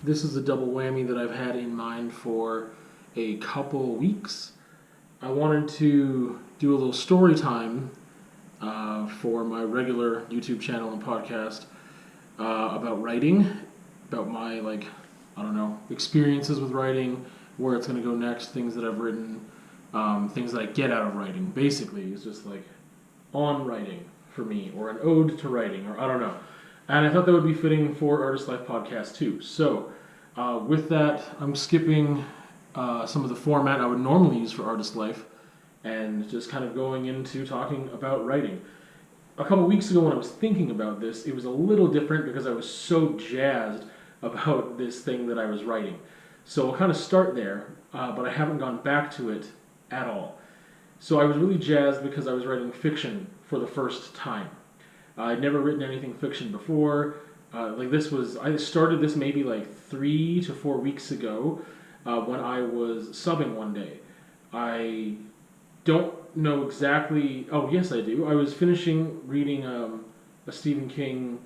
this is a double whammy that I've had in mind for a couple weeks. I wanted to do a little story time for my regular YouTube channel and podcast about writing, about my, experiences with writing, where it's going to go next, things that I've written, things that I get out of writing. Basically, it's just like on writing for me, or an ode to writing, or I don't know. And I thought that would be fitting for Artist Life Podcast too. So, with that, I'm skipping some of the format I would normally use for Artist Life, and just kind of going into talking about writing. A couple weeks ago when I was thinking about this, it was a little different because I was so jazzed about this thing that I was writing. So I'll kind of start there, but I haven't gone back to it at all. So I was really jazzed because I was writing fiction for the first time. I'd never written anything fiction before. I started this maybe 3 to 4 weeks ago when I was subbing one day. I don't know exactly. Oh, yes, I do. I was finishing reading a Stephen King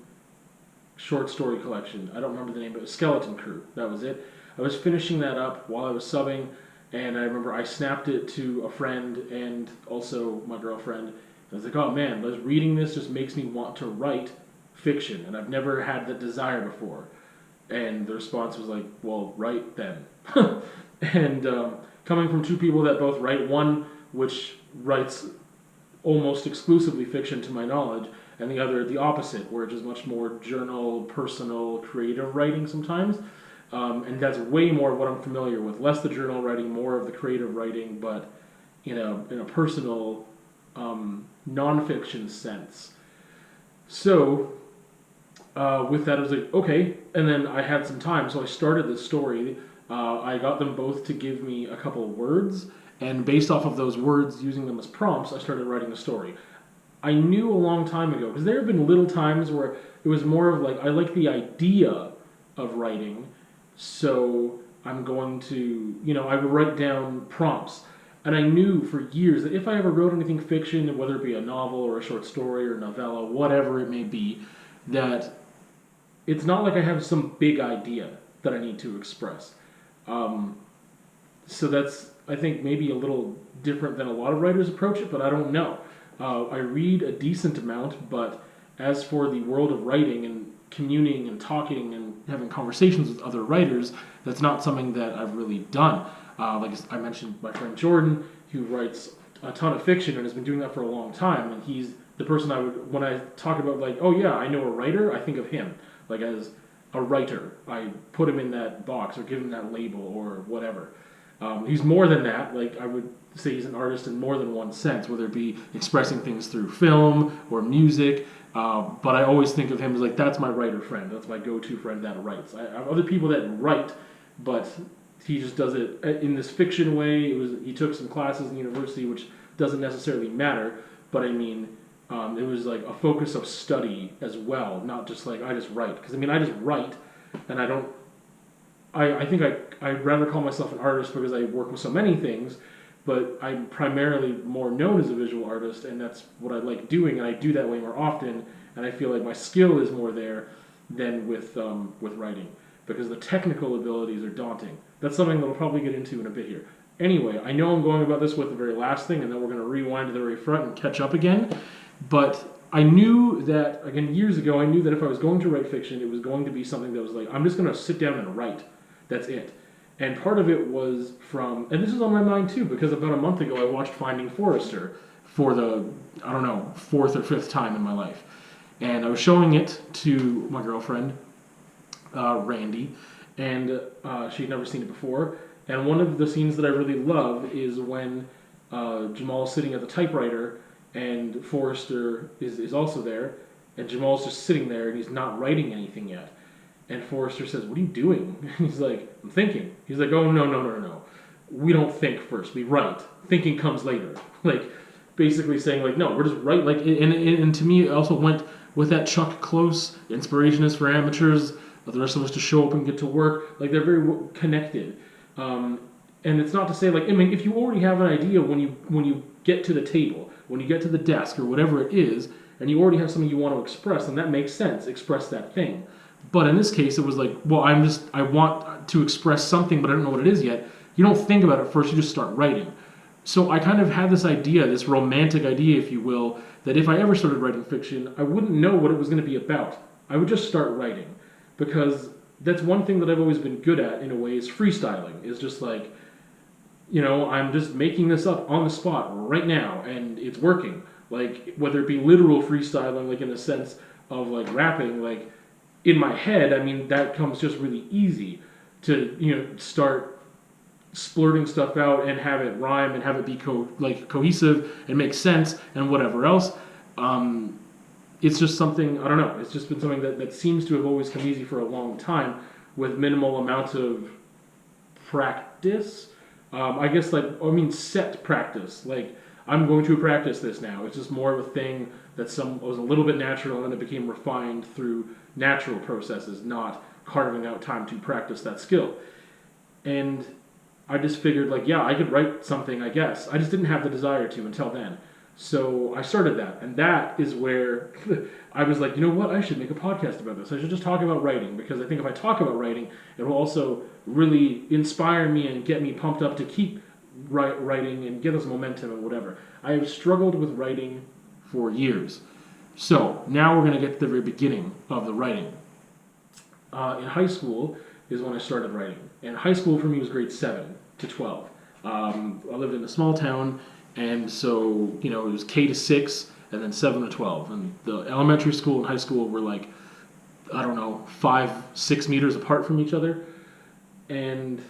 short story collection. I don't remember the name, but it was Skeleton Crew. That was it. I was finishing that up while I was subbing, and I remember I snapped it to a friend and also my girlfriend. I was like, oh man, reading this just makes me want to write fiction, and I've never had that desire before. And the response was like, well, write then. And coming from two people that both write, one which writes almost exclusively fiction to my knowledge, and the other the opposite, where it's just much more journal, personal, creative writing sometimes. And that's way more of what I'm familiar with. Less the journal writing, more of the creative writing, but in a personal, non-fiction sense. So, with that, I was like, okay. And then I had some time, so I started this story. I got them both to give me a couple of words, and based off of those words, using them as prompts, I started writing the story. I knew a long time ago, because there have been little times where it was more of I like the idea of writing, so I'm going to, I would write down prompts. And I knew for years that if I ever wrote anything fiction, whether it be a novel or a short story or novella, whatever it may be, that it's not like I have some big idea that I need to express. So that's, I think, maybe a little different than a lot of writers approach it, but I don't know. I read a decent amount, but as for the world of writing and communing and talking and having conversations with other writers, that's not something that I've really done. Like I mentioned, my friend Jordan, who writes a ton of fiction and has been doing that for a long time, and he's the person when I talk about oh yeah, I know a writer, I think of him, as a writer. I put him in that box or give him that label or whatever. He's more than that. I would say he's an artist in more than one sense, whether it be expressing things through film or music. But I always think of him as that's my writer friend. That's my go-to friend that writes. I have other people that write, but he just does it in this fiction way. He took some classes in university, which doesn't necessarily matter. But I mean, it was a focus of study as well, not just I just write. Because I just write, and I don't. I think I'd rather call myself an artist because I work with so many things, but I'm primarily more known as a visual artist, and that's what I like doing, and I do that way more often, and I feel like my skill is more there than with writing, because the technical abilities are daunting. That's something that we'll probably get into in a bit here. Anyway, I know I'm going about this with the very last thing, and then we're going to rewind to the very front and catch up again, but I knew that, again, years ago, I knew that if I was going to write fiction, it was going to be something that was I'm just going to sit down and write. That's it. And part of it was from, and this is on my mind too, because about a month ago I watched Finding Forrester for the, fourth or fifth time in my life. And I was showing it to my girlfriend, Randy, and she'd never seen it before. And one of the scenes that I really love is when Jamal's sitting at the typewriter and Forrester is also there, and Jamal's just sitting there and he's not writing anything yet. And Forrester says, what are you doing? He's like, I'm thinking. He's like, oh, no. We don't think first. We write. Thinking comes later. Basically saying, no, we're just right. And to me, it also went with that Chuck Close, inspiration is for amateurs, but the rest of us to show up and get to work. They're very connected. And it's not to say, if you already have an idea when you get to the table, when you get to the desk or whatever it is, and you already have something you want to express, then that makes sense. Express that thing. But in this case, it was like, well, I want to express something, but I don't know what it is yet. You don't think about it first, you just start writing. So I kind of had this idea, this romantic idea, if you will, that if I ever started writing fiction, I wouldn't know what it was going to be about. I would just start writing. Because that's one thing that I've always been good at, in a way, is freestyling. Is just like, I'm just making this up on the spot right now, and it's working. Like, whether it be literal freestyling, like in the sense of like rapping, like in my head, I mean, that comes just really easy to, start splurting stuff out and have it rhyme and have it be cohesive and make sense and whatever else. It's just something, I don't know, it's just been something that seems to have always come easy for a long time with minimal amounts of practice. Set practice. Like, I'm going to practice this now. It's just more of a thing that was a little bit natural, and then it became refined through natural processes, not carving out time to practice that skill. And I just figured, like, yeah, I could write something, I guess. I just didn't have the desire to until then. So I started that, and that is where I was like, you know what, I should make a podcast about this. I should just talk about writing, because I think if I talk about writing, it will also really inspire me and get me pumped up to keep writing and give us momentum and whatever. I have struggled with writing for years. So now we're going to get to the very beginning of the writing. In high school is when I started writing. And high school for me was grade 7 to 12. I lived in a small town, and so, it was K to 6 and then 7 to 12. And the elementary school and high school were like, 5-6 meters apart from each other. And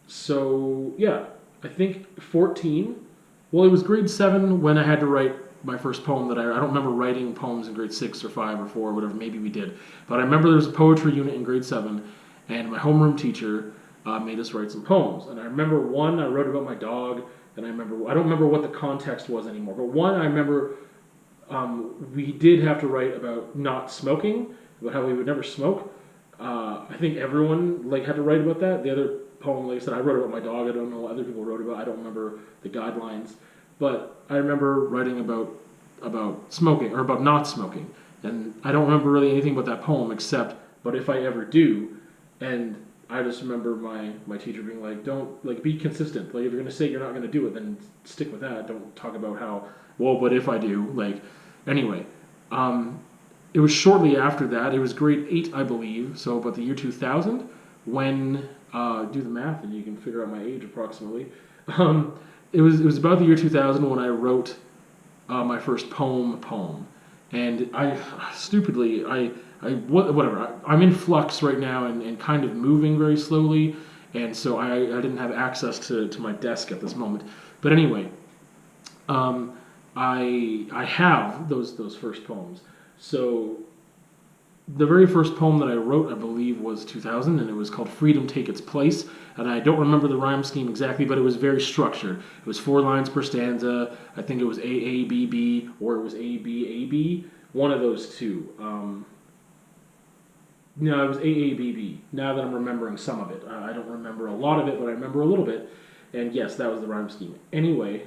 so, yeah, I think 14. Well, it was grade 7 when I had to write my first poem that I don't remember writing poems in grade 6 or 5 or 4 or whatever, maybe we did. But I remember there was a poetry unit in grade 7, and my homeroom teacher made us write some poems. And I remember one I wrote about my dog, and I don't remember what the context was anymore, but one I remember we did have to write about not smoking, about how we would never smoke. I think everyone had to write about that. The other poem, like I said, I wrote about my dog. I don't know what other people wrote about. I don't remember the guidelines. But I remember writing about smoking, or about not smoking. And I don't remember really anything about that poem except, but if I ever do. And I just remember my teacher being like, don't, be consistent. Like, if you're going to say you're not going to do it, then stick with that. Don't talk about how, well, but if I do. Anyway. It was shortly after that. It was grade 8, I believe, so about the year 2000, when, do the math and you can figure out my age approximately. It was about the year 2000 when I wrote my first poem. And I'm in flux right now and kind of moving very slowly, and so I didn't have access to my desk at this moment. But anyway, I have those first poems. So the very first poem that I wrote, I believe, was 2000, and it was called Freedom Take Its Place. And I don't remember the rhyme scheme exactly, but it was very structured. It was 4 lines per stanza. I think it was AABB, or it was ABAB, one of those two. No, it was AABB, now that I'm remembering some of it. I don't remember a lot of it, but I remember a little bit. And yes, that was the rhyme scheme. Anyway,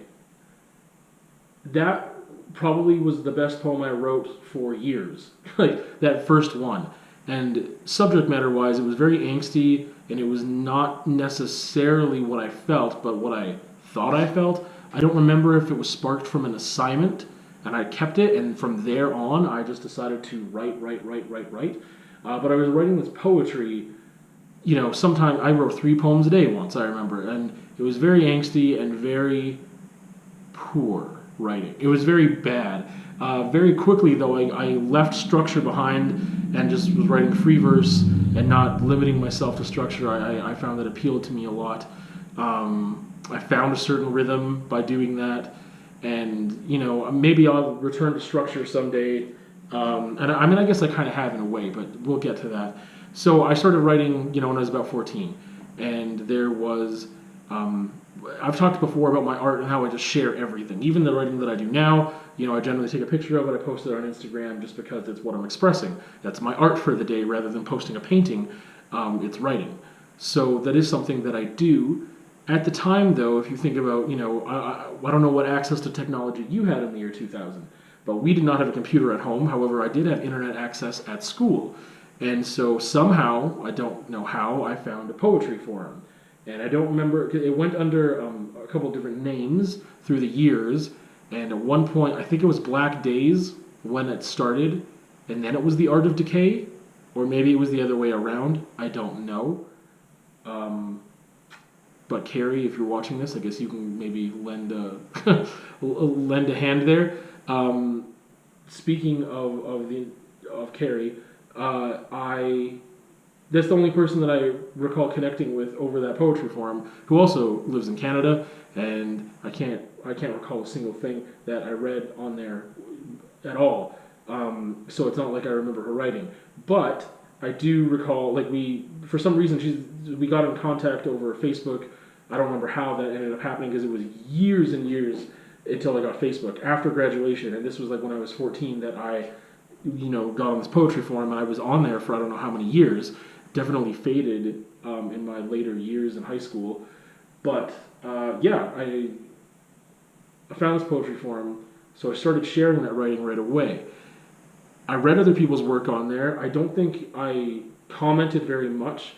that probably was the best poem I wrote for years. That first one. And subject matter wise, it was very angsty, and it was not necessarily what I felt, but what I thought I felt. I don't remember if it was sparked from an assignment, and I kept it, and from there on, I just decided to write. But I was writing this poetry, sometimes I wrote 3 poems a day once, I remember, and it was very angsty and very poor writing. It was very bad. Very quickly, though, I left structure behind and just was writing free verse and not limiting myself to structure. I found that appealed to me a lot. I found a certain rhythm by doing that, and maybe I'll return to structure someday. And I guess I kind of have in a way, but we'll get to that. So I started writing, when I was about 14, and there was. I've talked before about my art and how I just share everything. Even the writing that I do now, I generally take a picture of it, I post it on Instagram just because it's what I'm expressing. That's my art for the day rather than posting a painting. It's writing. So that is something that I do. At the time, though, if you think about, I don't know what access to technology you had in the year 2000, but we did not have a computer at home. However, I did have internet access at school. And so somehow, I don't know how, I found a poetry forum. And I don't remember, it went under a couple different names through the years. And at one point, I think it was Black Days when it started, and then it was the Art of Decay, or maybe it was the other way around. I don't know. But Carrie, if you're watching this, I guess you can maybe lend a lend a hand there. Speaking of Carrie, I that's the only person that I recall connecting with over that poetry forum, who also lives in Canada, and I can't recall a single thing that I read on there at all. So it's not like I remember her writing, but I do recall, like, for some reason we got in contact over Facebook. I don't remember how that ended up happening, because it was years and years until I got Facebook after graduation, and this was like when I was 14 that I, got on this poetry forum, and I was on there for I don't know how many years. Definitely faded in my later years in high school, but yeah, I found this poetry forum, so I started sharing that writing right away. I read other people's work on there. I don't think I commented very much,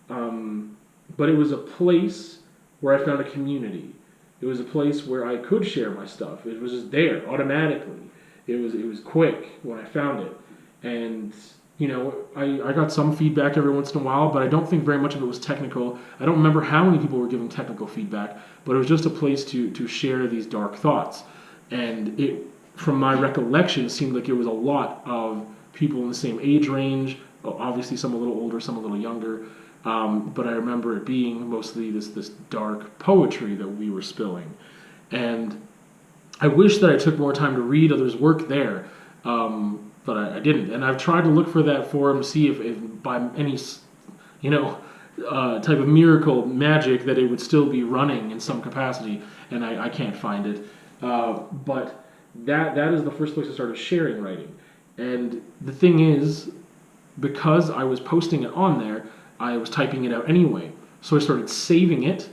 but it was a place where I found a community. It was a place where I could share my stuff. It was just there automatically. It was quick when I found it, and I got some feedback every once in a while, but I don't think very much of it was technical. I don't remember how many people were giving technical feedback, but it was just a place to share these dark thoughts, and it, from my recollection, seemed like it was a lot of people in the same age range. Obviously, some a little older, some a little younger. But I remember it being mostly this dark poetry that we were spilling. And I wish that I took more time to read others' work there, but I didn't. And I've tried to look for that forum to see if by any, type of miracle magic that it would still be running in some capacity, and I can't find it. But that is the first place I started sharing writing. And the thing is, because I was posting it on there, I was typing it out anyway. So I started saving it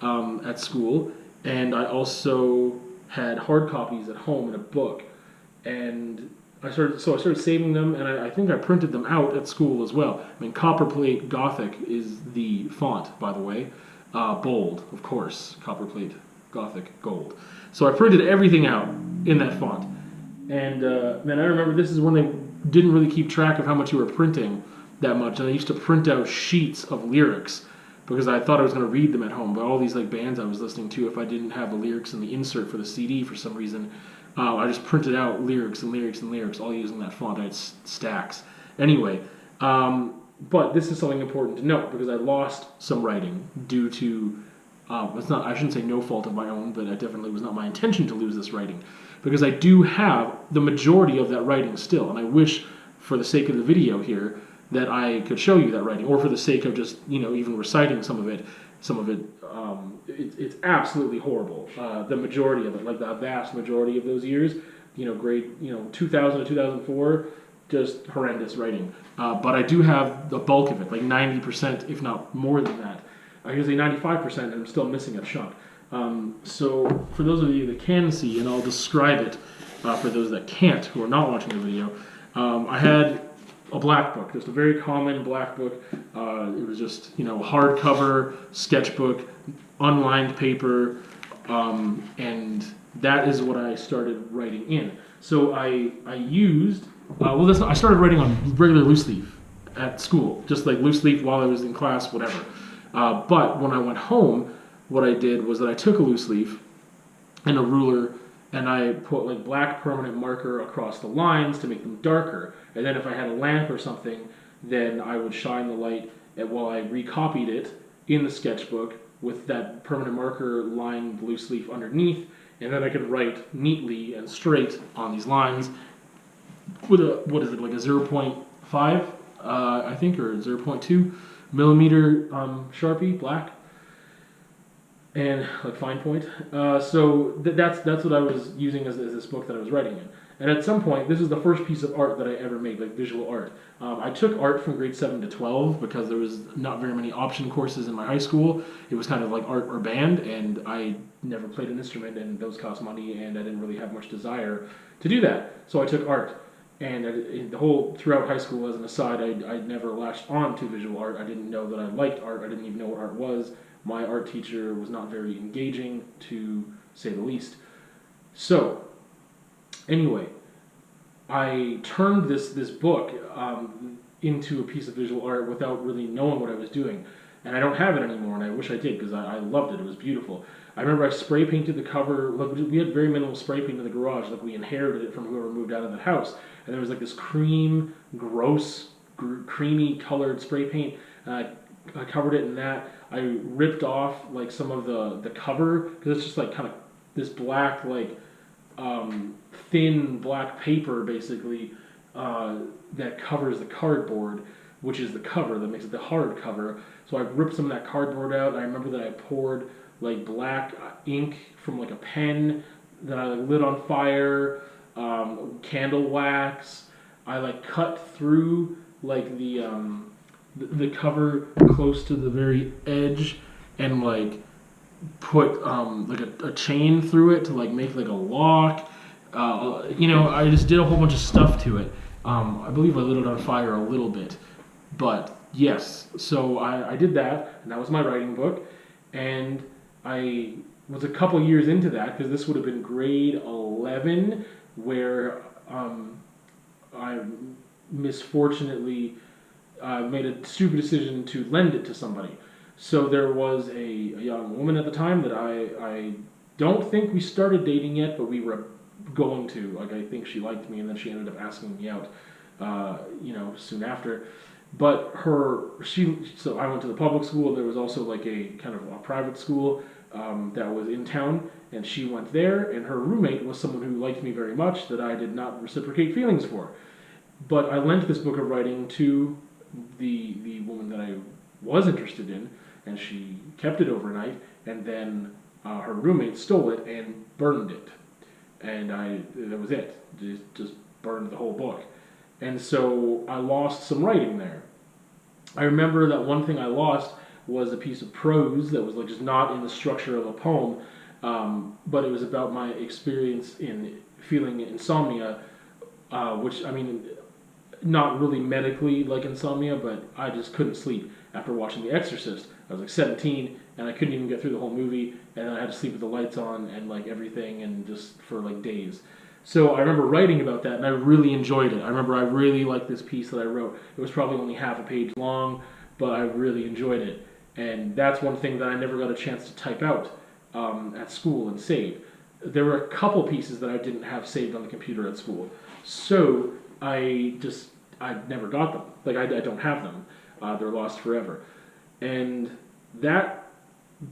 at school, and I also had hard copies at home in a book. And I started saving them, and I think I printed them out at school as well. I mean, Copperplate Gothic is the font, by the way. Bold, of course. Copperplate Gothic Gold. So I printed everything out in that font. And man, I remember this is when they didn't really keep track of how much you were printing that much, and I used to print out sheets of lyrics because I thought I was going to read them at home. But all these bands I was listening to, if I didn't have the lyrics in the insert for the CD for some reason, I just printed out lyrics and lyrics and lyrics, all using that font. I had stacks. Anyway, but this is something important to note, because I lost some writing due to I shouldn't say no fault of my own, but it definitely was not my intention to lose this writing, because I do have the majority of that writing still, and I wish, for the sake of the video here, that I could show you that writing, or for the sake of just even reciting some of it. It's absolutely horrible. The majority of it, like the vast majority of those years, grade 2000 to 2004, just horrendous writing. But I do have the bulk of it, like 90%, if not more than that. I can say 95%, and I'm still missing a chunk. So for those of you that can see, and I'll describe it for those that can't, who are not watching the video, I had a black book, just a very common black book. It was just, hardcover, sketchbook, unlined paper, and that is what I started writing in. So I used, I started writing on regular loose leaf at school, just like loose leaf while I was in class, whatever. But when I went home, what I did was that I took a loose leaf and a ruler, and I put black permanent marker across the lines to make them darker. And then if I had a lamp or something, then I would shine the light while I recopied it in the sketchbook with that permanent marker lined loose leaf underneath, and then I could write neatly and straight on these lines with a, what is it, like a 0.5, I think, or 0.2 millimeter Sharpie, black, and fine point. So that's what I was using as this book that I was writing in. And at some point, this is the first piece of art that I ever made, visual art. I took art from grade 7 to 12 because there was not very many option courses in my high school. It was kind of like art or band, and I never played an instrument, and those cost money, and I didn't really have much desire to do that. So I took art. And the whole throughout high school, as an aside, I never latched on to visual art. I didn't know that I liked art. I didn't even know what art was. My art teacher was not very engaging, to say the least. So, anyway, I turned this book into a piece of visual art without really knowing what I was doing. And I don't have it anymore, and I wish I did, because I loved it. It was beautiful. I remember I spray painted the cover. Like, we had very minimal spray paint in the garage. Like, we inherited it from whoever moved out of the house. And there was like this gross, creamy colored spray paint. I covered it in that. I ripped off like some of the cover, because it's just like kind of this black, like thin black paper, basically, that covers the cardboard, which is the cover that makes it the hard cover. So I ripped some of that cardboard out. I remember that I poured like black ink from like a pen that I lit on fire, candle wax. I like cut through like the cover close to the very edge and like put like a chain through it to like make like a lock. I just did a whole bunch of stuff to it. I believe I lit it on fire a little bit, but yes. So I did that, and that was my writing book, and I was a couple years into that, because this would have been grade 11, where I misfortunately made a stupid decision to lend it to somebody. So there was a young woman at the time that I don't think we started dating yet, but we were going to. Like, I think she liked me, and then she ended up asking me out, soon after. But so I went to the public school. There was also like a kind of a private school that was in town, and she went there, and her roommate was someone who liked me very much that I did not reciprocate feelings for. But I lent this book of writing to the woman that I was interested in, and she kept it overnight, and then her roommate stole it and burned it. And that was it. Just burned the whole book. And so I lost some writing there. I remember that one thing I lost was a piece of prose that was like just not in the structure of a poem, but it was about my experience in feeling insomnia, which, I mean, not really medically like insomnia, but I just couldn't sleep after watching The Exorcist. I was like 17, and I couldn't even get through the whole movie, and then I had to sleep with the lights on and like everything, and just for like days. So I remember writing about that, and I really enjoyed it. I remember I really liked this piece that I wrote. It was probably only half a page long, but I really enjoyed it. And that's one thing that I never got a chance to type out at school and save. There were a couple pieces that I didn't have saved on the computer at school. So I never got them. Like, I don't have them. They're lost forever. And that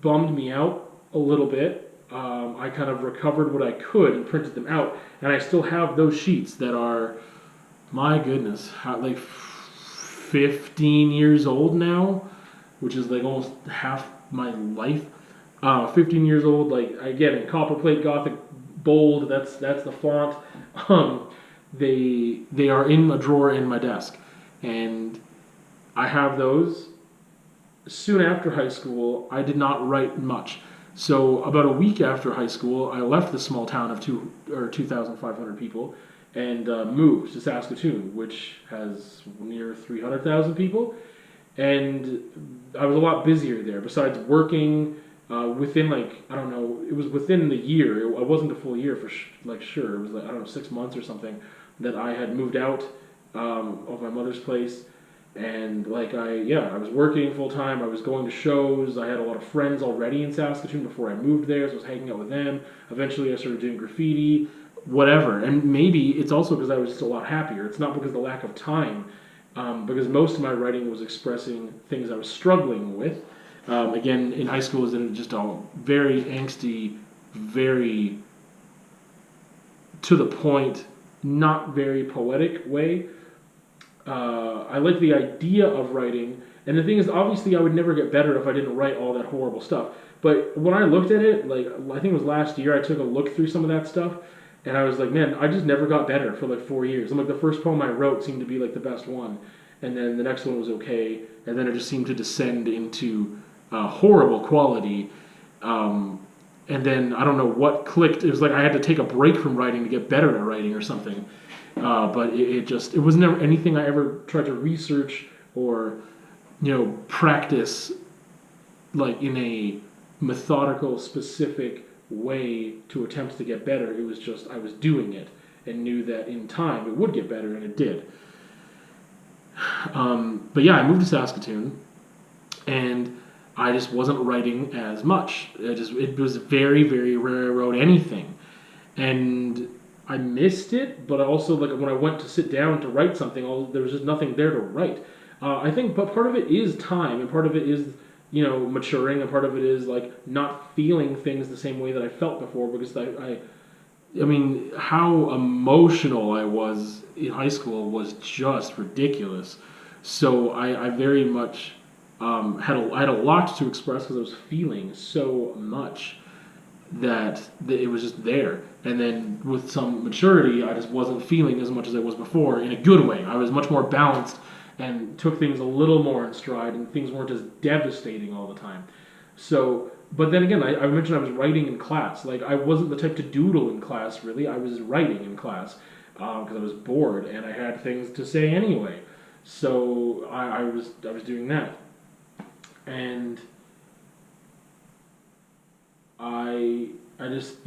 bummed me out a little bit. I kind of recovered what I could and printed them out. And I still have those sheets that are, my goodness, like 15 years old now, which is like almost half my life. 15 years old, like, again, in copperplate Gothic bold, that's the font. They are in a drawer in my desk, and I have those. Soon after high school, I did not write much. So about a week after high school, I left the small town of 2,500 people and moved to Saskatoon, which has near 300,000 people. And I was a lot busier there. Besides working, within it was within the year. It wasn't a full year for sure. It was like, 6 months or something that I had moved out of my mother's place. And I was working full time. I was going to shows. I had a lot of friends already in Saskatoon before I moved there, so I was hanging out with them. Eventually I started doing graffiti, whatever. And maybe it's also because I was just a lot happier. It's not because of the lack of time, because most of my writing was expressing things I was struggling with. Again, in high school, it was in just a very angsty, very to the point, not very poetic way. I like the idea of writing, and the thing is, obviously, I would never get better if I didn't write all that horrible stuff. But when I looked at it, like, I think it was last year, I took a look through some of that stuff, and I was like, man, I just never got better for like 4 years. I'm like, the first poem I wrote seemed to be like the best one, and then the next one was okay, and then it just seemed to descend into horrible quality. And then I don't know what clicked. It was like I had to take a break from writing to get better at writing or something. But it was never anything I ever tried to research or practice like in a methodical, specific way to attempt to get better. It was just I was doing it and knew that in time it would get better, and it did. But yeah, I moved to Saskatoon, and I just wasn't writing as much. It was very, very rare I wrote anything, and I missed it. But also, like when I went to sit down to write something, there was just nothing there to write. I think, but part of it is time, and part of it is maturing, and part of it is like not feeling things the same way that I felt before. Because I mean, how emotional I was in high school was just ridiculous. So I very much I had a lot to express because I was feeling so much that it was just there. And then with some maturity, I just wasn't feeling as much as I was before in a good way. I was much more balanced and took things a little more in stride, and things weren't as devastating all the time. So, but then again, I mentioned I was writing in class. Like, I wasn't the type to doodle in class, really. I was writing in class because I was bored and I had things to say anyway. So I was doing that, and I just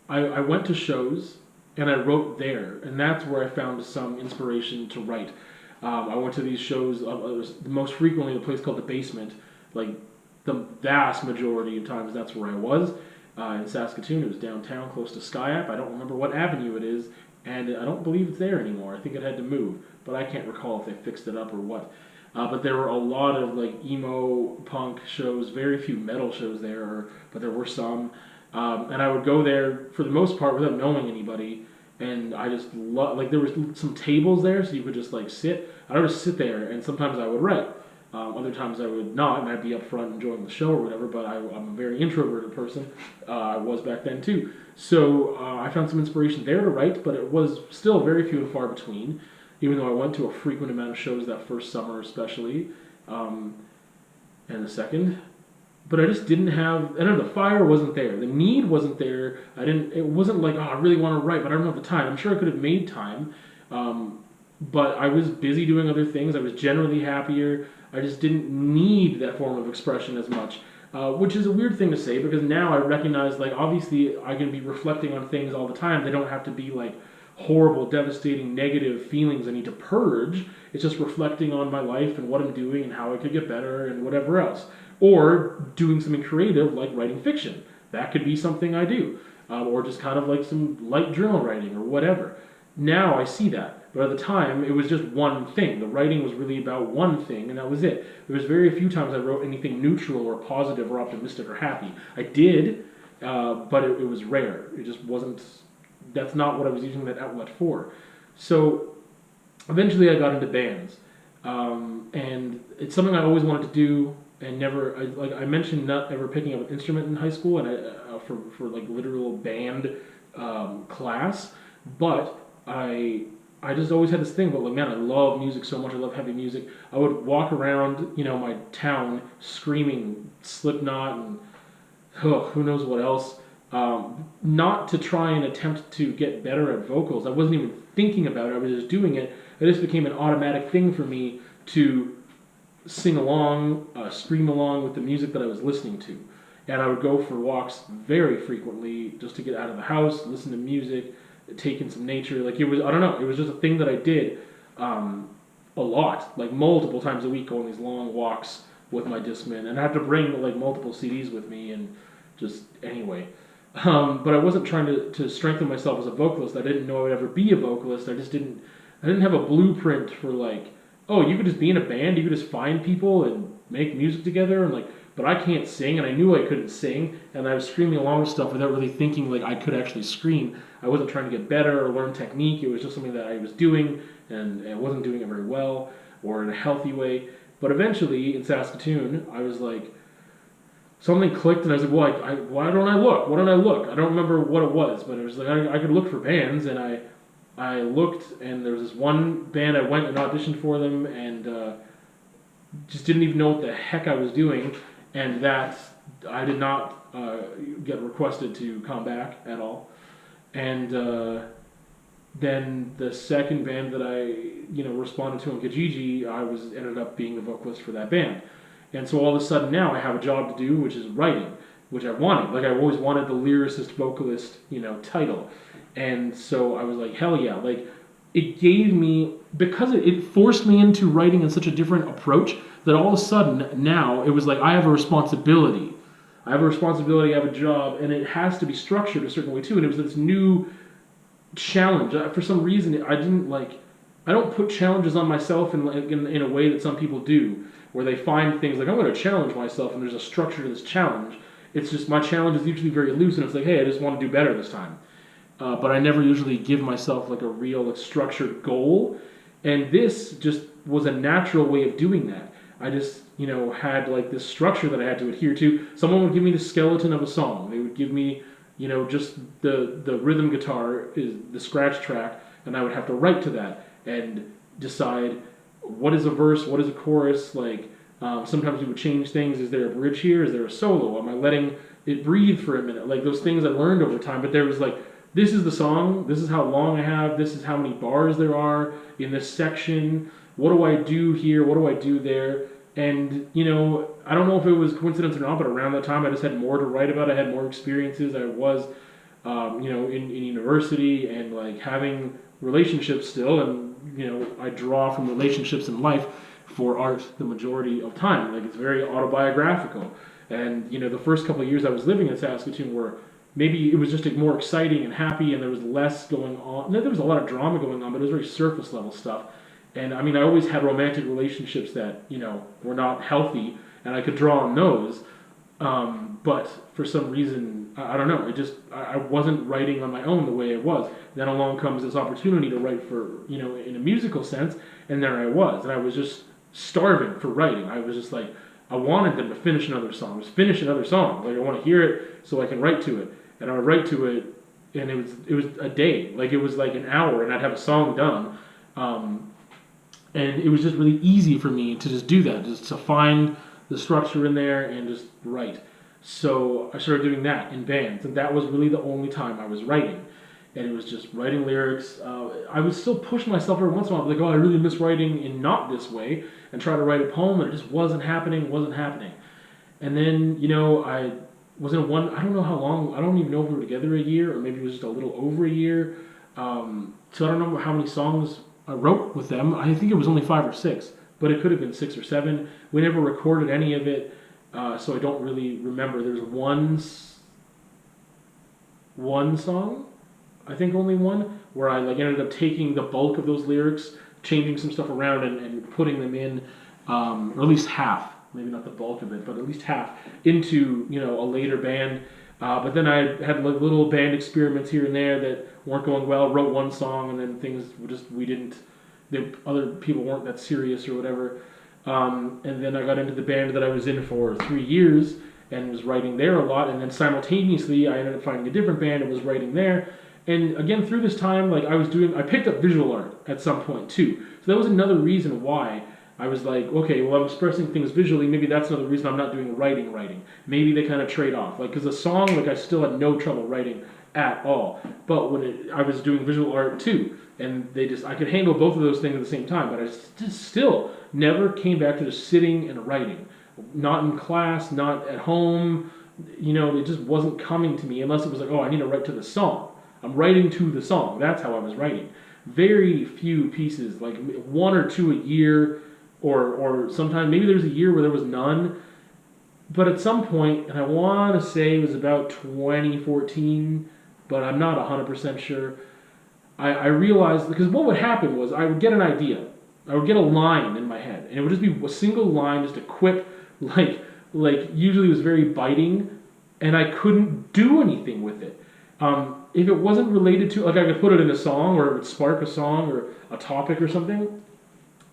I went to shows and I wrote there, and that's where I found some inspiration to write. I went to these shows most frequently in a place called The Basement. Like the vast majority of times, that's where I was in Saskatoon. It was downtown, close to SkyApp. I don't remember what avenue it is, and I don't believe it's there anymore. I think it had to move, but I can't recall if they fixed it up or what. But there were a lot of like emo punk shows, very few metal shows there, but there were some. And I would go there for the most part without knowing anybody, and I just like there was some tables there, so you could just like sit. I would just sit there, and sometimes I would write. Other times I would not, and I'd be up front enjoying the show or whatever. But I'm a very introverted person. I was back then too. So I found some inspiration there to write, but it was still very few and far between. Even though I went to a frequent amount of shows that first summer, especially, and the second. But I just didn't have. I don't know. The fire wasn't there. The need wasn't there. I didn't. It wasn't like, oh, I really want to write, but I don't have the time. I'm sure I could have made time, but I was busy doing other things. I was generally happier. I just didn't need that form of expression as much, which is a weird thing to say because now I recognize, like, obviously I can be reflecting on things all the time. They don't have to be like horrible, devastating, negative feelings I need to purge. It's just reflecting on my life and what I'm doing and how I could get better and whatever else. Or doing something creative like writing fiction. That could be something I do. Or just kind of like some light journal writing or whatever. Now I see that. But at the time, it was just one thing. The writing was really about one thing, and that was it. There was very few times I wrote anything neutral or positive or optimistic or happy. I did, but it was rare. It just wasn't. That's not what I was using that outlet for. So eventually, I got into bands, and it's something I always wanted to do, and never. I mentioned not ever picking up an instrument in high school, and for like literal band class, but I just always had this thing about, like, man, I love music so much. I love heavy music. I would walk around, my town screaming Slipknot and who knows what else. Not to try and attempt to get better at vocals. I wasn't even thinking about it. I was just doing it. It just became an automatic thing for me to sing along, scream along with the music that I was listening to. And I would go for walks very frequently just to get out of the house, listen to music, take in some nature. Like, it was, I don't know, it was just a thing that I did a lot, like multiple times a week, going these long walks with my Discman, and I had to bring like multiple CDs with me, and just anyway. But I wasn't trying to strengthen myself as a vocalist. I didn't know I would ever be a vocalist. I didn't have a blueprint for like, oh, you could just be in a band, you could just find people and make music together, and like, but I can't sing, and I knew I couldn't sing, and I was screaming along with stuff without really thinking like I could actually scream. I wasn't trying to get better or learn technique. It was just something that I was doing, and I wasn't doing it very well or in a healthy way. But eventually, in Saskatoon, I was like, something clicked, and I was like, well, why don't I look? Why don't I look? I don't remember what it was, but it was like I could look for bands, and I looked, and there was this one band. I went and auditioned for them, and just didn't even know what the heck I was doing, and that I did not get requested to come back at all. And Then the second band that I, responded to on Kijiji, I was ended up being the vocalist for that band. And so all of a sudden now I have a job to do, which is writing, which I wanted. Like I always wanted the lyricist vocalist, title. And so I was like, hell yeah. Like it gave me, because it forced me into writing in such a different approach that all of a sudden now it was like I have a responsibility. I have a responsibility, I have a job, and it has to be structured a certain way too. And it was this new challenge. For some reason, I don't put challenges on myself in a way that some people do, where they find things like, I'm going to challenge myself, and there's a structure to this challenge. It's just, my challenge is usually very loose, and it's like, hey, I just want to do better this time. But I never usually give myself like a real structured goal. And this just was a natural way of doing that. I just, had like this structure that I had to adhere to. Someone would give me the skeleton of a song. They would give me, just the rhythm guitar is the scratch track, and I would have to write to that and decide what is a verse, what is a chorus. Like sometimes we would change things. Is there a bridge here? Is there a solo? Am I letting it breathe for a minute? Like those things I learned over time. But there was like, this is the song. This is how long I have. This is how many bars there are in this section. What do I do here? What do I do there? And, I don't know if it was coincidence or not, but around that time I just had more to write about. I had more experiences. I was, in university and like having relationships still. And, I draw from relationships in life for art the majority of time. Like it's very autobiographical. And, the first couple of years I was living in Saskatoon were maybe it was just more exciting and happy and there was less going on. There was a lot of drama going on, but it was very surface level stuff. And I mean, I always had romantic relationships that, were not healthy, and I could draw on those. But for some reason, I don't know, I wasn't writing on my own the way it was. Then along comes this opportunity to write for, in a musical sense, and there I was. And I was just starving for writing. I was just like, I wanted them to finish another song. Just finish another song. Like, I want to hear it so I can write to it. And I would write to it, and it was a day. Like, it was like an hour, and I'd have a song done. And it was just really easy for me to just do that, just to find the structure in there and just write. So I started doing that in bands, and that was really the only time I was writing. And it was just writing lyrics. I would still push myself every once in a while, like, oh, I really miss writing in not this way, and try to write a poem, and it just wasn't happening. And then, I was in one, I don't know how long, I don't even know if we were together a year, or maybe it was just a little over a year. So I don't know how many songs I wrote with them. I think it was only 5 or 6, but it could have been 6 or 7. We never recorded any of it, so I don't really remember. There's one song, I think only one, where I like ended up taking the bulk of those lyrics, changing some stuff around, and putting them in, or at least half, maybe not the bulk of it, but at least half, into a later band. But then I had like little band experiments here and there that weren't going well. Wrote one song, and then things the other people weren't that serious or whatever. And then I got into the band that I was in for 3 years and was writing there a lot. And then simultaneously, I ended up finding a different band and was writing there. And again, through this time, like I picked up visual art at some point too. So that was another reason why I was like, okay, well, I'm expressing things visually. Maybe that's another reason I'm not doing writing. Maybe they kind of trade off. Like, because a song, like, I still had no trouble writing at all. But I was doing visual art too, and I could handle both of those things at the same time. But I just still never came back to just sitting and writing. Not in class, not at home. It just wasn't coming to me unless it was like, oh, I need to write to the song. I'm writing to the song. That's how I was writing. Very few pieces, like 1 or 2 a year. Or sometimes, maybe there was a year where there was none. But at some point, and I want to say it was about 2014, but I'm not 100% sure, I realized, because what would happen was I would get an idea. I would get a line in my head, and it would just be a single line, just a quip, like usually it was very biting, and I couldn't do anything with it. If it wasn't related to, like I could put it in a song, or it would spark a song, or a topic or something,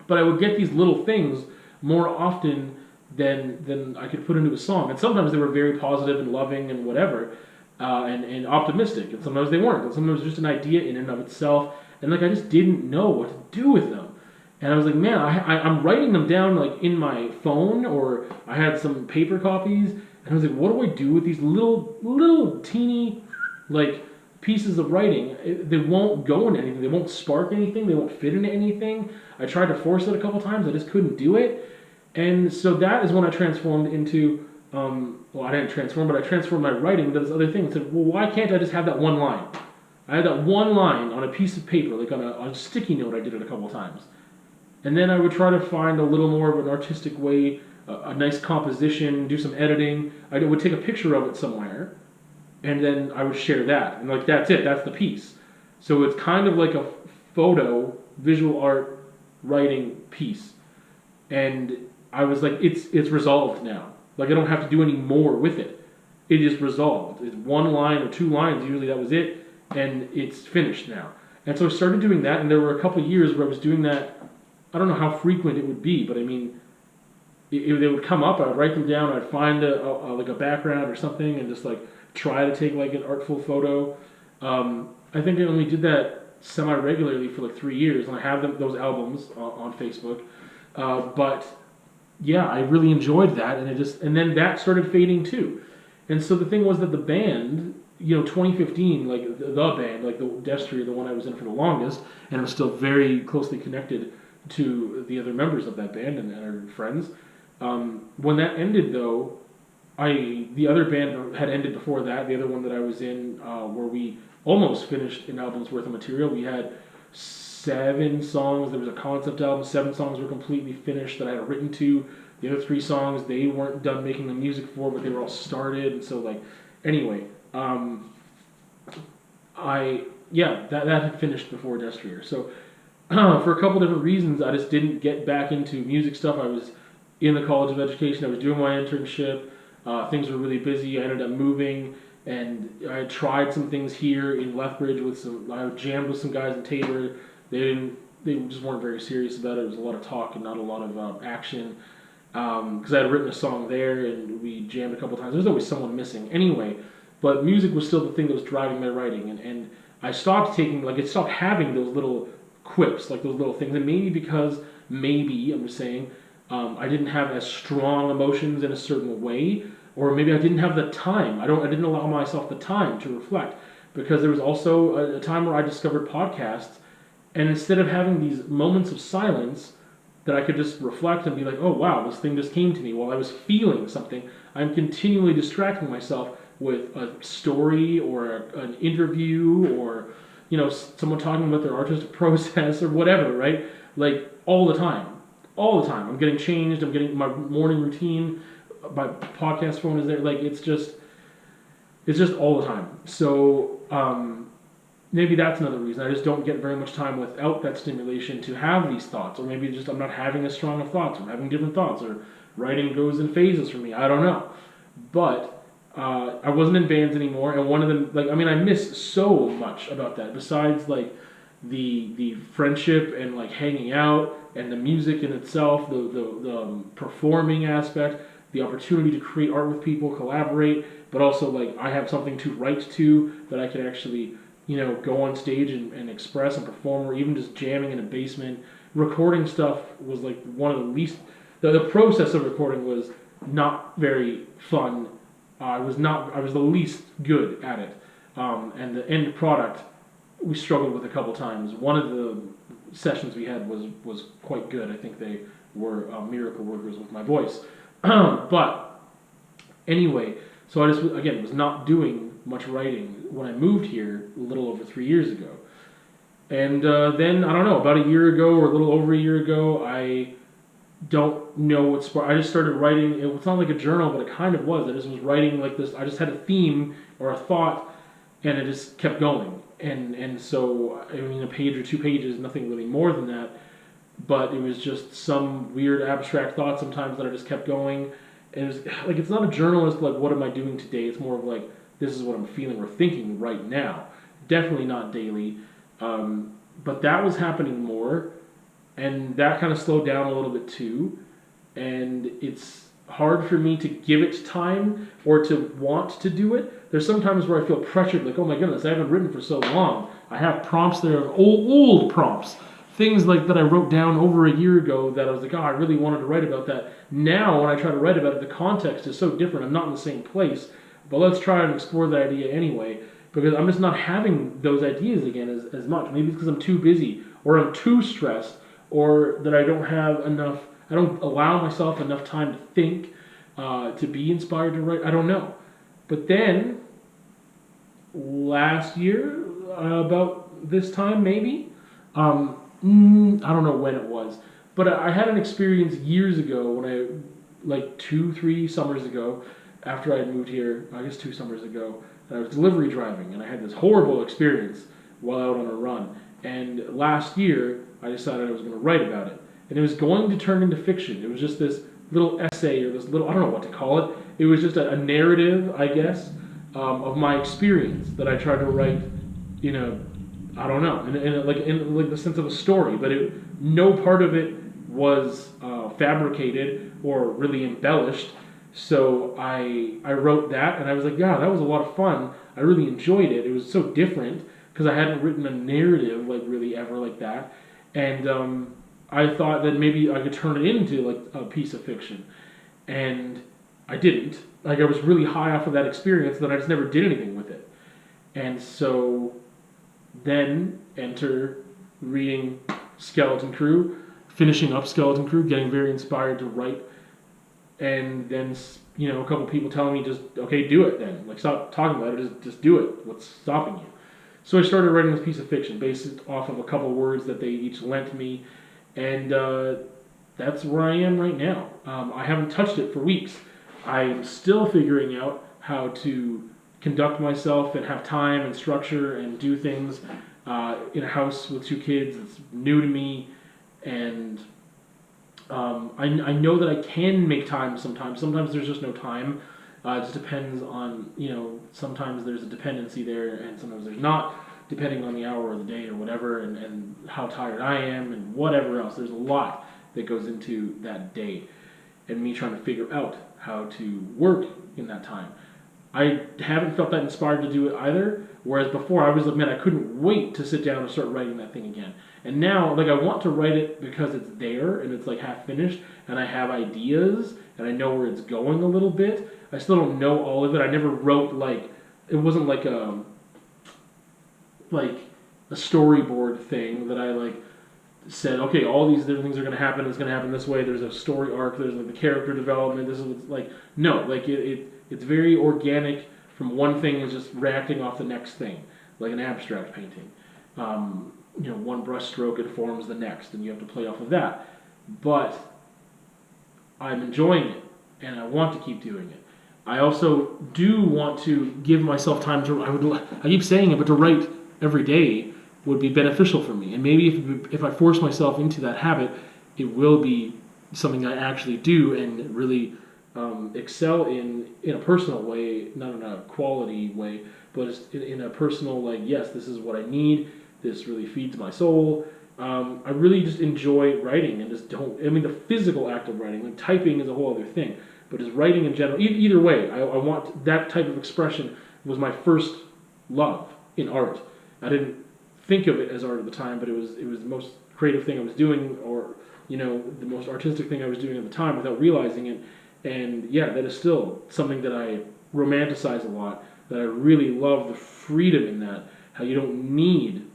but I would get these little things more often than I could put into a song. And sometimes they were very positive and loving and whatever, and optimistic. And sometimes they weren't. And sometimes it was just an idea in and of itself. And like I just didn't know what to do with them. And I was like, man, I'm writing them down like in my phone, or I had some paper copies. And I was like, what do I do with these little teeny, like pieces of writing, they won't go into anything. They won't spark anything. They won't fit into anything. I tried to force it a couple times. I just couldn't do it. And so that is when I transformed into, well, I didn't transform, but I transformed my writing into this other thing. I said, well, why can't I just have that one line? I had that one line on a piece of paper, like on a sticky note. I did it a couple times. And then I would try to find a little more of an artistic way, a nice composition, do some editing. I would take a picture of it somewhere, and then I would share that. And like, that's it, that's the piece. So it's kind of like a photo, visual art, writing piece. And I was like, it's resolved now. Like, I don't have to do any more with it. It is resolved. It's one line or two lines, usually that was it, and it's finished now. And so I started doing that, and there were a couple of years where I was doing that. I don't know how frequent it would be, but I mean, they would come up, I'd write them down, I'd find like a background or something, and just like try to take like an artful photo. I think I only did that semi-regularly for like 3 years, and I have those albums on Facebook. But yeah, I really enjoyed that, and then that started fading too. And so the thing was that the band, 2015, like the band, like the Destry, the one I was in for the longest, and I'm still very closely connected to the other members of that band and our friends. When that ended, though, the other band had ended before that. The other one that I was in, where we almost finished an album's worth of material. We had 7 songs. There was a concept album. 7 songs were completely finished that I had written to. The other 3 songs they weren't done making the music for, but they were all started. And so, like, anyway, that had finished before Destrier. So for a couple different reasons, I just didn't get back into music stuff. I was in the College of Education. I was doing my internship. Things were really busy. I ended up moving, and I tried some things here in Lethbridge I jammed with some guys in Tabor. They just weren't very serious about it. It was a lot of talk and not a lot of action. Because I had written a song there, and we jammed a couple times. There's always someone missing. Anyway, but music was still the thing that was driving my writing, and I stopped stopped having those little quips, like those little things, and maybe I'm just saying, I didn't have as strong emotions in a certain way, or maybe I didn't have the time. I didn't allow myself the time to reflect, because there was also a time where I discovered podcasts, and instead of having these moments of silence that I could just reflect and be like, oh wow, this thing just came to me while I was feeling something, I'm continually distracting myself with a story or an interview or someone talking about their artistic process or whatever, right? Like all the time. I'm getting changed. I'm getting my morning routine. My podcast phone is there. Like it's just all the time. So maybe that's another reason. I just don't get very much time without that stimulation to have these thoughts, or maybe just I'm not having as strong of thoughts. I'm having different thoughts, or writing goes in phases for me. I don't know, but. I wasn't in bands anymore, and one of them, I miss so much about that. Besides, like, the friendship and like hanging out and the music in itself, the performing aspect, the opportunity to create art with people, collaborate, but also like I have something to write to that I can actually go on stage and express and perform, or even just jamming in a basement. Recording stuff was like one of the least. The process of recording was not very fun. I was the least good at it, and the end product we struggled with a couple times. One of the sessions we had was quite good. I think they were miracle workers with my voice. But anyway, so I just again was not doing much writing when I moved here a little over 3 years ago, and then I don't know, about a year ago or a little over a year ago, I don't know what sparked. I just started writing. It's not like a journal, but it kind of was. I just was writing like this. I just had a theme or a thought, and it just kept going. And so, a page or 2 pages, nothing really more than that. But it was just some weird abstract thought sometimes that I just kept going. And it was like, it's not a journal. It's like, what am I doing today? It's more of like, this is what I'm feeling or thinking right now. Definitely not daily. But that was happening more. And that kind of slowed down a little bit too. And it's hard for me to give it time or to want to do it. There's some times where I feel pressured, like, oh my goodness, I haven't written for so long. I have prompts that are old prompts. Things like that I wrote down over a year ago that I was like, oh, I really wanted to write about that. Now when I try to write about it, the context is so different. I'm not in the same place. But let's try and explore that idea anyway. because I'm just not having those ideas again as much. Maybe it's because I'm too busy, or I'm too stressed, or that I don't have enough, I don't allow myself enough time to think, to be inspired to write. I don't know. But then, last year, about this time maybe, I don't know when it was, but I had an experience years ago when like 2, 3 summers ago, after I had moved here, I guess 2 summers ago, I was delivery driving, and I had this horrible experience while out on a run. And last year, I decided I was going to write about it. And it was going to turn into fiction. It was just this little essay, or this little, I don't know what to call it. It was just a narrative, I guess, of my experience that I tried to write, I don't know, in like the sense of a story. But no part of it was fabricated or really embellished. So I wrote that, and I was like, yeah, that was a lot of fun. I really enjoyed it. It was so different because I hadn't written a narrative like really ever like that, and I thought that maybe I could turn it into like a piece of fiction, and I didn't. Like, I was really high off of that experience that I just never did anything with it, and so then enter reading Skeleton Crew, finishing up Skeleton Crew, getting very inspired to write. And then, a couple people telling me, just, okay, do it then. Like, stop talking about it, just do it. What's stopping you? So I started writing this piece of fiction based off of a couple words that they each lent me. And that's where I am right now. I haven't touched it for weeks. I'm still figuring out how to conduct myself and have time and structure and do things in a house with 2 kids. It's new to me. And I know that I can make time sometimes. Sometimes there's just no time. It just depends on, sometimes there's a dependency there and sometimes there's not, depending on the hour or the day or whatever, and how tired I am and whatever else. There's a lot that goes into that day and me trying to figure out how to work in that time. I haven't felt that inspired to do it either, whereas before I was like, man, I couldn't wait to sit down and start writing that thing again. And now, like, I want to write it because it's there and it's like half finished and I have ideas and I know where it's going a little bit. I still don't know all of it. I never wrote it wasn't like a storyboard thing that I said, okay, all these different things are going to happen. It's going to happen this way. There's a story arc. There's the character development. This is no, it's very organic. From one thing is just reacting off the next thing, like an abstract painting. One brush stroke informs the next, and you have to play off of that. But I'm enjoying it, and I want to keep doing it. I also do want to give myself time to. I keep saying it, but to write every day would be beneficial for me. And maybe if I force myself into that habit, it will be something I actually do and really excel in a personal way, not in a quality way, but in a personal, yes, this is what I need. This really feeds my soul. I really just enjoy writing and the physical act of writing. Typing is a whole other thing, but just writing in general, either way, I want that type of expression. Was my first love in art. I didn't think of it as art at the time, but it was the most creative thing I was doing, or the most artistic thing I was doing at the time without realizing it. And yeah, that is still something that I romanticize a lot, that I really love the freedom in that, how you don't need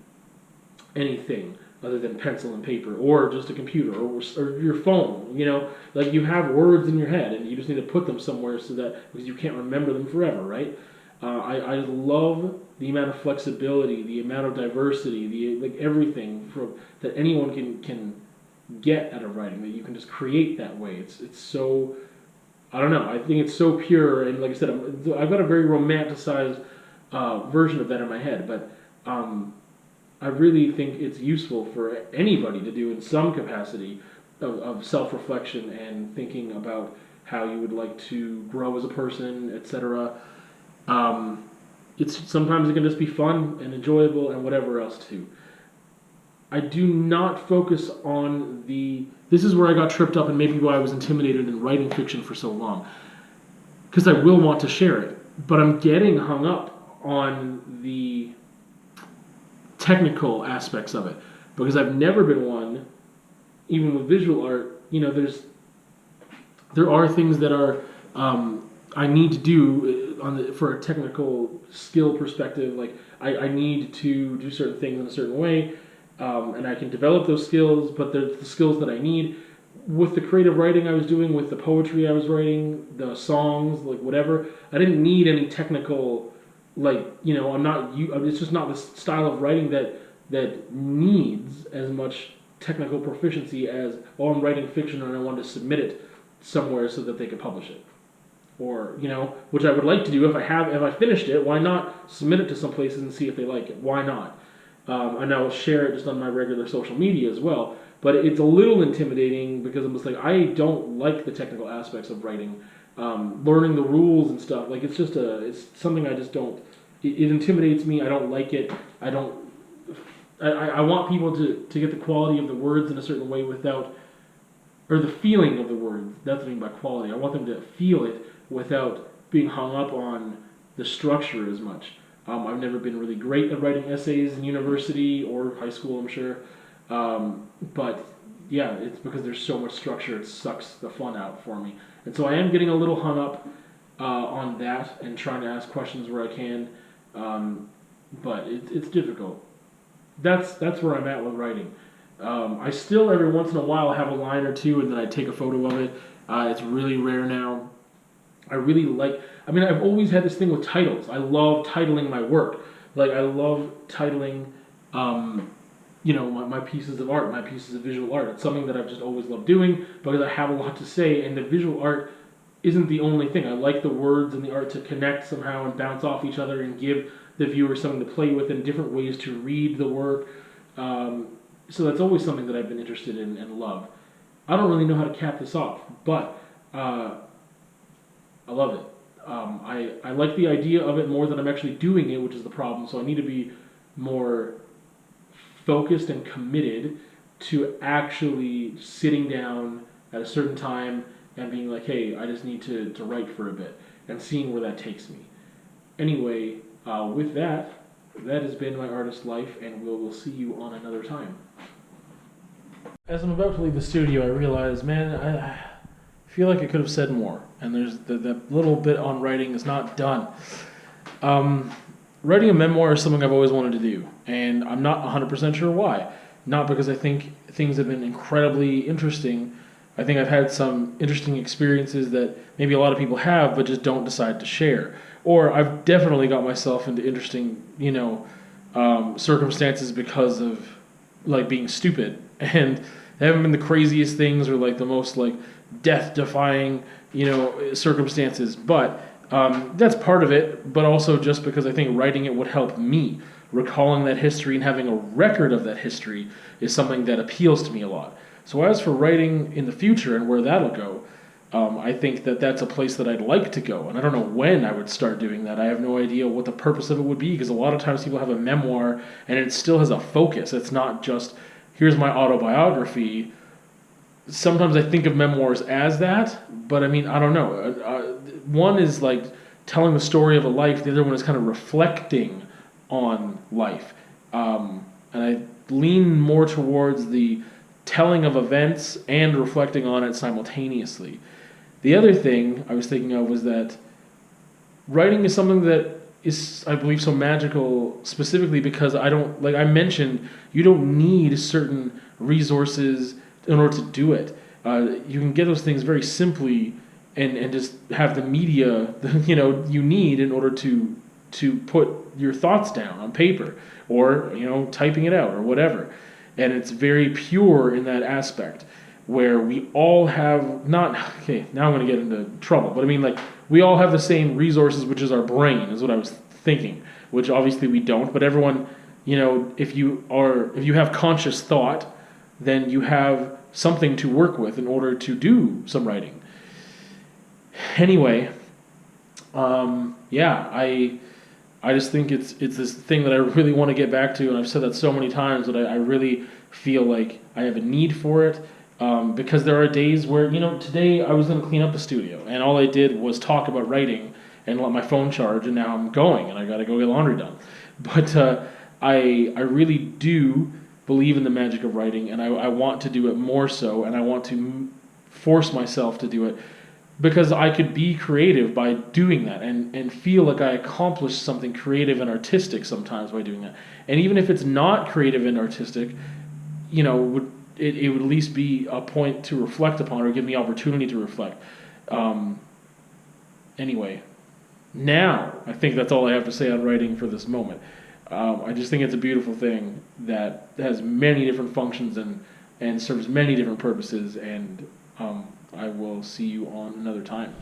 anything other than pencil and paper or just a computer or your phone, you have words in your head and you just need to put them somewhere because you can't remember them forever, right? I love the amount of flexibility, the amount of diversity, everything that anyone can get out of writing, that you can just create that way. It's so, I don't know, I think it's so pure, and like I said, I've got a very romanticized version of that in my head, but I really think it's useful for anybody to do in some capacity of self-reflection and thinking about how you would like to grow as a person, etc. Sometimes it can just be fun and enjoyable and whatever else too. I do not focus on this is where I got tripped up and maybe why I was intimidated in writing fiction for so long. Because I will want to share it, but I'm getting hung up on the technical aspects of it. Because I've never been one, even with visual art, there are things that are I need to do for a technical skill perspective. Like I need to do certain things in a certain way, and I can develop those skills. But they're the skills that I need. With the creative writing I was doing, with the poetry I was writing, the songs, like whatever, I didn't need any technical, like, I'm not. It's just not the style of writing that needs as much technical proficiency as, oh, I'm writing fiction and I want to submit it somewhere so that they can publish it, or which I would like to do if I finished it. Why not submit it to some places and see if they like it? Why not? And I will share it just on my regular social media as well. But it's a little intimidating because I'm just like, I don't like the technical aspects of writing, learning the rules and stuff. Like it's something I just don't. It intimidates me. I don't like it. I don't. I want people to get the quality of the words in a certain way without, or the feeling of the words. That's what I mean by quality. I want them to feel it without being hung up on the structure as much. I've never been really great at writing essays in university or high school, I'm sure. But yeah, it's because there's so much structure, it sucks the fun out for me. And so I am getting a little hung up on that and trying to ask questions where I can. But it's difficult. That's where I'm at with writing. I still every once in a while have a line or two and then I take a photo of it. It's really rare now. I've always had this thing with titles. I love titling my work. Like I love titling, my pieces of art, my pieces of visual art. It's something that I've just always loved doing because I have a lot to say, and the visual art isn't the only thing. I like the words and the art to connect somehow and bounce off each other and give the viewer something to play with and different ways to read the work. So that's always something that I've been interested in and love. I don't really know how to cap this off, but I love it. I like the idea of it more than I'm actually doing it, which is the problem. So I need to be more focused and committed to actually sitting down at a certain time and being like, hey, I just need to write for a bit and seeing where that takes me. Anyway, with that has been my artist life, and we'll see you on another time. As I'm about to leave the studio, I realize, man, I feel like I could have said more, and there's that little bit on writing is not done. Writing a memoir is something I've always wanted to do, and I'm not 100% sure why. Not because I think things have been incredibly interesting. I think I've had some interesting experiences that maybe a lot of people have, but just don't decide to share. Or I've definitely got myself into interesting, circumstances because of like being stupid, and they haven't been the craziest things or like the most like death-defying, circumstances. But that's part of it, but also just because I think writing it would help me. Recalling that history and having a record of that history is something that appeals to me a lot. So as for writing in the future and where that'll go, I think that that's a place that I'd like to go. And I don't know when I would start doing that. I have no idea what the purpose of it would be, because a lot of times people have a memoir and it still has a focus. It's not just, here's my autobiography. Sometimes I think of memoirs as that, but I don't know. One is like telling the story of a life. The other one is kind of reflecting on life. And I lean more towards the telling of events and reflecting on it simultaneously. The other thing I was thinking of was that writing is something that is, I believe, so magical specifically because I mentioned, you don't need certain resources in order to do it. You can get those things very simply and just have the media you need in order to put your thoughts down on paper or typing it out or whatever. And it's very pure in that aspect where we all have now I'm going to get into trouble, but we all have the same resources, which is our brain, is what I was thinking, which obviously we don't, but everyone, if you have conscious thought, then you have something to work with in order to do some writing. Anyway, I just think it's this thing that I really want to get back to, and I've said that so many times, but I really feel like I have a need for it, because there are days where, today I was going to clean up the studio, and all I did was talk about writing and let my phone charge, and now I'm going, and I got to go get laundry done. But I really do believe in the magic of writing, and I want to do it more so, and I want to force myself to do it because I could be creative by doing that and feel like I accomplished something creative and artistic sometimes by doing that. And even if it's not creative and artistic, it would at least be a point to reflect upon or give me opportunity to reflect. Um, anyway, now I think that's all I have to say on writing for this moment. I just think it's a beautiful thing that has many different functions and serves many different purposes. And I will see you on another time.